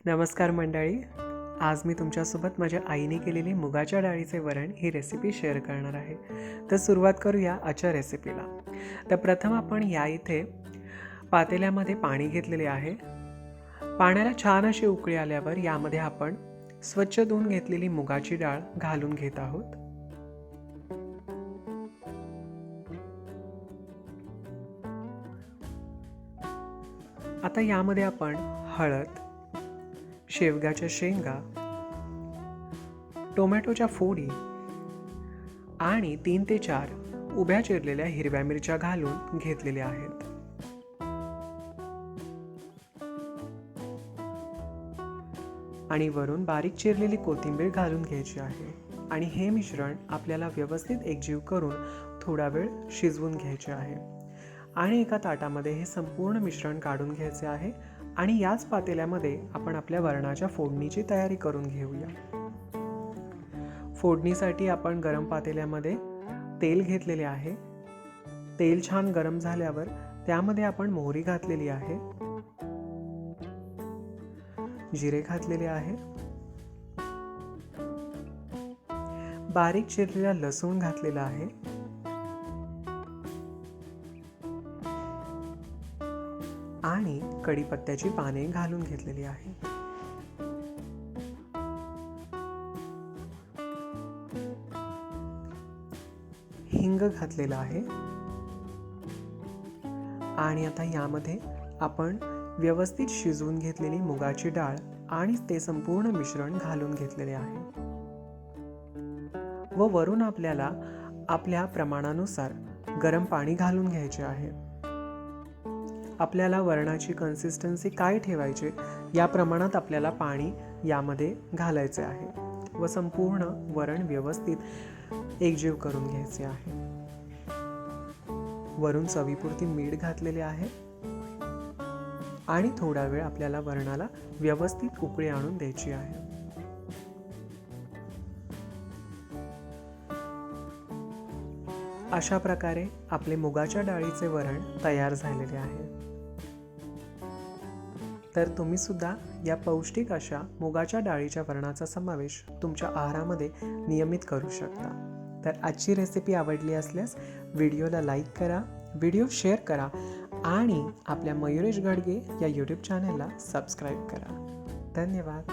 नमस्कार मंडळी. आज मी तुमच्यासोबत माझ्या आईने केलेली मुगाच्या डाळीचे वरण ही रेसिपी शेअर करणार आहे. तर सुरुवात करूया आजच्या रेसिपीला. तर प्रथम आपण या इथे पातेल्यामध्ये पाणी घेतलेले आहे. पाण्याला छान अशी उकळी आल्यावर यामध्ये आपण स्वच्छ धुवून घेतलेली मुगाची डाळ घालून घेत आहोत. आता यामध्ये आपण हळद, शेवगाच्या शेंगा, टोमॅटोच्या फोडी आणि 3 ते 4 उभ्या चिरलेल्या हिरव्या मिरच्या घालून घेतलेल्या आहेत. आणि वरून बारीक चिरलेली कोथिंबीर घालून घ्यायची आहे. आणि हे मिश्रण आपल्याला व्यवस्थित एकजीव करून थोडा वेळ शिजवून घ्यायचे आहे. आणि एका ताटामध्ये हे संपूर्ण मिश्रण काढून घ्यायचे आहे. आणि याच पातेल्यामध्ये आपण आपल्या वरणाच्या फोडणीची तयारी करून घेऊया. फोडणीसाठी आपण गरम पातेल्यामध्ये तेल घेतलेले आहे. तेल छान गरम झाल्यावर त्यामध्ये आपण मोहरी घातलेली आहे, जिरे घातलेले आहे, बारीक चिरलेला लसूण घातलेला आहे, आणि कढीपत्त्याची पाने घालून घेतलेली आहे. हिंग घातलेला आहे. आणि आता यामध्ये आपण व्यवस्थित शिजवून घेतलेली मुगाची डाळ आणि ते संपूर्ण मिश्रण घालून घेतलेले आहे. व वरून आपल्याला आपल्या प्रमाणानुसार गरम पाणी घालून घ्यायचे आहे. आपल्याला वरणाची कन्सिस्टन्सी काय ठेवायची या प्रमाणात आपल्याला पाणी यामध्ये घालायचे आहे व संपूर्ण वरण व्यवस्थित एकजीव करून घ्यायचे आहे. वरून चवीपुरती मीठ घातलेले आहे. आणि थोडा वेळ आपल्याला वरणाला व्यवस्थित उकळी आणून द्यायची आहे. अशा प्रकारे आपले मुगाच्या डाळीचे वरण तयार झालेले आहे. तर तुम्ही सुद्धा या पौष्टिक अशा मुगाच्या डाळीच्या वरणाचा समावेश तुमच्या आहारामध्ये नियमित करू शकता. तर आजची रेसिपी आवडली असल्यास व्हिडिओला लाईक करा, व्हिडिओ शेअर करा आणि आपल्या मयुरेश घाडगे या यूट्यूब चॅनलला सबस्क्राईब करा. धन्यवाद.